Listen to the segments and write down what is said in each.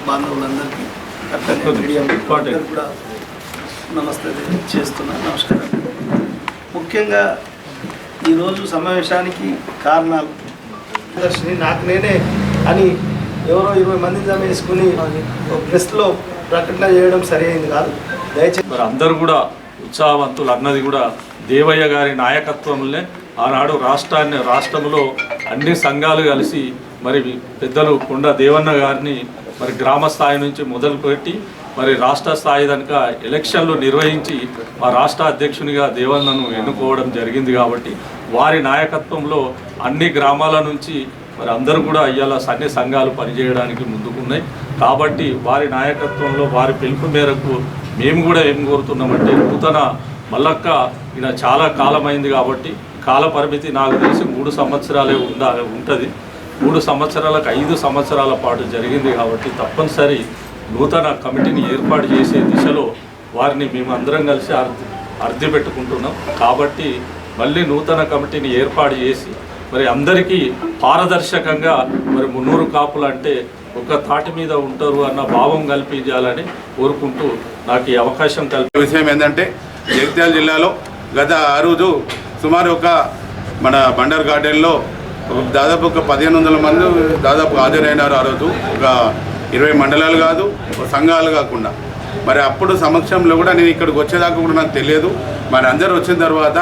బాంధవులందరికీ కూడా నమస్తే చేస్తున్నాను. నమస్కారం. ముఖ్యంగా ఈరోజు సమావేశానికి కారణాలు నాకు నేనే అని ఎవరో 20 మంది జమ వేసుకుని ప్రెస్లో ప్రకటన చేయడం సరైనది కాదు. దయచేసి మరి అందరూ కూడా ఉత్సాహవంతులు అన్నది కూడా దేవయ్య గారి నాయకత్వంలోనే ఆనాడు రాష్ట్రంలో అన్ని సంఘాలు కలిసి మరి పెద్దలు కొండ దేవన్న గారిని మరి గ్రామ స్థాయి నుంచి మొదలుపెట్టి మరి రాష్ట్ర స్థాయి దానిక ఎలక్షన్లు నిర్వహించి మా రాష్ట్ర అధ్యక్షునిగా దేవన్నను ఎన్నుకోవడం జరిగింది. కాబట్టి వారి నాయకత్వంలో అన్ని గ్రామాల నుంచి మరి అందరూ కూడా ఇవాళ అన్ని సంఘాలు పనిచేయడానికి ముందుకున్నాయి. కాబట్టి వారి నాయకత్వంలో వారి పిలుపు మేరకు మేము కూడా ఏం కోరుతున్నామంటే నూతన మల్లక్క ఇలా చాలా కాలమైంది కాబట్టి కాల పరిమితి నాకు తెలిసి 3 సంవత్సరాలే ఉంటుంది. 3 సంవత్సరాలకు 5 సంవత్సరాల పాటు జరిగింది కాబట్టి తప్పనిసరి నూతన కమిటీని ఏర్పాటు చేసే దిశలో వారిని మేము అందరం కలిసి అర్ధి పెట్టుకుంటున్నాం. కాబట్టి మళ్ళీ నూతన కమిటీని ఏర్పాటు చేసి మరి అందరికీ పారదర్శకంగా మరి 300 కాపులు అంటే ఒక తాటి మీద ఉంటారు అన్న భావం కల్పించాలని కోరుకుంటూ నాకు ఈ అవకాశం విషయం ఏంటంటే జగిత్యాల జిల్లాలో గత ఆ రోజు సుమారు మన బండర్ గార్డెన్లో దాదాపు 1500 మంది దాదాపు హాజరైనారు. ఆ రోజు 20 మండలాలు కాదు సంఘాలు కాకుండా మరి అప్పుడు సమక్షంలో కూడా నేను ఇక్కడికి వచ్చేదాకా కూడా నాకు తెలియదు. మరి అందరూ వచ్చిన తర్వాత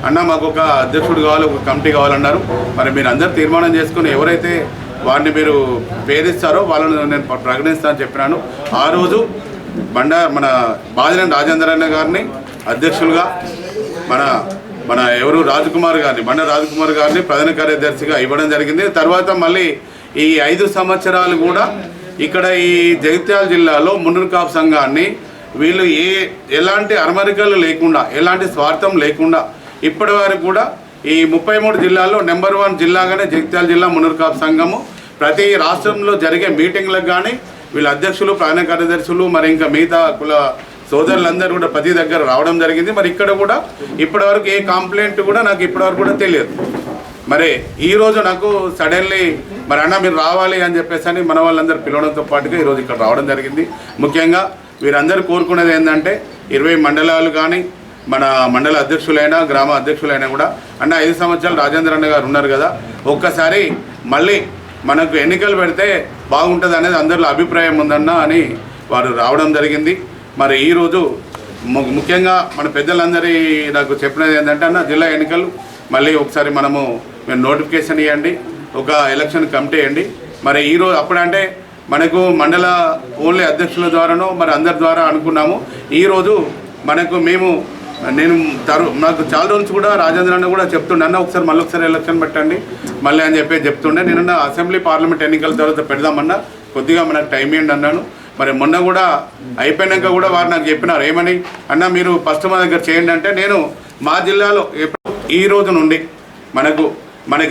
అన్న మాకు ఒక అధ్యక్షుడు కావాలి, ఒక కమిటీ కావాలన్నారు. మరి మీరు అందరూ తీర్మానం చేసుకుని ఎవరైతే వారిని మీరు పేరిస్తారో వాళ్ళని నేను ప్రకటిస్తానని చెప్పినాను. ఆ రోజు మన బాజినేని రాజేందర్ అన్న గారిని అధ్యక్షులుగా మన ఎవరు రాజకుమార్ గారిని బండ రాజకుమార్ గారిని ప్రధాన కార్యదర్శిగా ఇవ్వడం జరిగింది. తర్వాత మళ్ళీ ఈ 5 సంవత్సరాలు కూడా ఇక్కడ ఈ జగిత్యాల జిల్లాలో మున్నూరు కాపు సంఘాన్ని వీళ్ళు ఎలాంటి అరమరికలు లేకుండా ఎలాంటి స్వార్థం లేకుండా ఇప్పటి వరకు కూడా ఈ 33 జిల్లాల్లో నెంబర్ 1 జిల్లాగానే జగిత్యాల జిల్లా మున్నూరు కాపు సంఘము ప్రతి రాష్ట్రంలో జరిగే మీటింగ్లకు కానీ వీళ్ళ అధ్యక్షులు ప్రధాన కార్యదర్శులు మరి ఇంకా మిగతా కుల సోదరులందరూ కూడా ప్రతి దగ్గర రావడం జరిగింది. మరి ఇక్కడ కూడా ఇప్పటివరకు ఏ కంప్లైంట్ కూడా నాకు ఇప్పటివరకు కూడా తెలియదు. మరి ఈరోజు నాకు సడన్లీ మరి అన్న మీరు రావాలి అని చెప్పేసి అని మన వాళ్ళందరూ పిలవడంతో పాటుగా ఈరోజు ఇక్కడ రావడం జరిగింది. ముఖ్యంగా వీరందరూ కోరుకునేది ఏంటంటే 20 మండలాలు కానీ మన మండల అధ్యక్షులైనా గ్రామ అధ్యక్షులైనా కూడా అన్న 5 సంవత్సరాలు రాజేంద్ర అన్న గారు ఉన్నారు కదా, ఒక్కసారి మళ్ళీ మనకు ఎన్నికలు పెడితే బాగుంటుంది అనేది అందరిలో అభిప్రాయం ఉందన్న అని వారు రావడం జరిగింది. మరి ఈరోజు ముఖ్యంగా మన పెద్దలందరి నాకు చెప్పినది ఏంటంటే అన్న జిల్లా ఎన్నికలు మళ్ళీ ఒకసారి మీరు నోటిఫికేషన్ ఇవ్వండి, ఒక ఎలక్షన్ కమిటీ వేయండి. మరి ఈరోజు అప్పుడంటే మనకు మండల ఓన్లీ అధ్యక్షుల ద్వారానో మరి అందరి ద్వారా అనుకున్నాము. ఈరోజు నాకు చాలా రోజులు కూడా రాజేంద్ర అన్న కూడా చెప్తుండే అన్న ఒకసారి ఎలక్షన్ పెట్టండి మళ్ళీ అని చెప్తుండే. నేను అసెంబ్లీ పార్లమెంట్ ఎన్నికల తర్వాత పెడదామన్నా కొద్దిగా మనకు టైం ఇవ్వండి అన్నాను. మరి మొన్న కూడా అయిపోయినాక కూడా వారు నాకు చెప్పినారు ఏమని అన్న మీరు ఫస్ట్ మా దగ్గర చేయండి అంటే నేను మా జిల్లాలో ఈ రోజు నుండి మనకు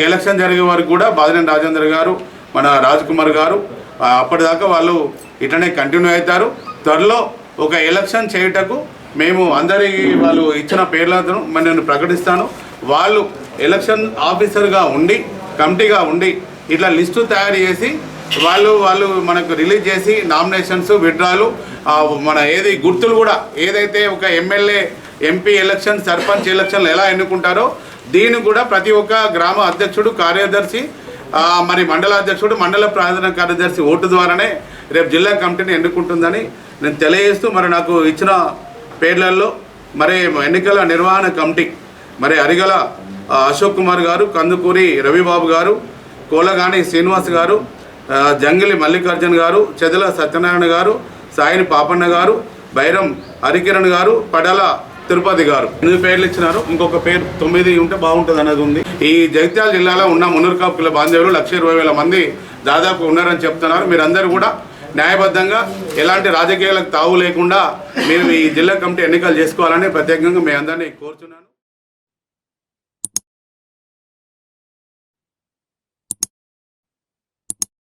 ఎలక్షన్ జరిగే వరకు కూడా బాజినేని రాజేంద్ర గారు మన రాజ్కుమార్ గారు అప్పటిదాకా వాళ్ళు ఇట్లనే కంటిన్యూ అవుతారు. త్వరలో ఒక ఎలక్షన్ చేయుటకు మేము వాళ్ళు ఇచ్చిన పేర్లను నేను ప్రకటిస్తాను. వాళ్ళు ఎలక్షన్ ఆఫీసర్గా ఉండి కమిటీగా ఉండి ఇట్లా లిస్టు తయారు చేసి వాళ్ళు మనకు రిలీజ్ చేసి నామినేషన్స్ విత్డ్రాలు మన గుర్తులు కూడా ఏదైతే ఒక ఎమ్మెల్యే ఎంపీ ఎలక్షన్ సర్పంచ్ ఎలక్షన్లు ఎలా ఎన్నుకుంటారో దీన్ని కూడా ప్రతి ఒక్క గ్రామ అధ్యక్షుడు కార్యదర్శి మరి మండల అధ్యక్షుడు మండల ప్రధాన కార్యదర్శి ఓటు ద్వారానే రేపు జిల్లా కమిటీని ఎన్నుకుంటుందని నేను తెలియజేస్తూ మరి నాకు ఇచ్చిన పేర్లలో మరి ఎన్నికల నిర్వహణ కమిటీ మరి అరిగల అశోక్ కుమార్ గారు, కందుకూరి రవిబాబు గారు, కోలగాని శ్రీనివాస్ గారు, జంగిలి మల్లికార్జున్ గారు, చెదల సత్యనారాయణ గారు, సాయిని పాపన్న గారు, బైరం హరికిరణ్ గారు, పడాల తిరుపతి గారు 8 పేర్లు ఇచ్చినారు. ఇంకొక పేరు 9 ఉంటే బాగుంటుంది అనేది ఉంది. ఈ జగిత్యాల జిల్లాలో ఉన్న మున్నూరు కాపు కుల బాంధవులు 1,20,000 మంది దాదాపు ఉన్నారని చెప్తున్నారు. మీరందరూ కూడా న్యాయబద్ధంగా ఎలాంటి రాజకీయాలకు తావు లేకుండా మీరు ఈ జిల్లా కమిటీ ఎన్నికలు చేసుకోవాలని ప్రత్యేకంగా మీ అందరినీ కోరుచున్నాను.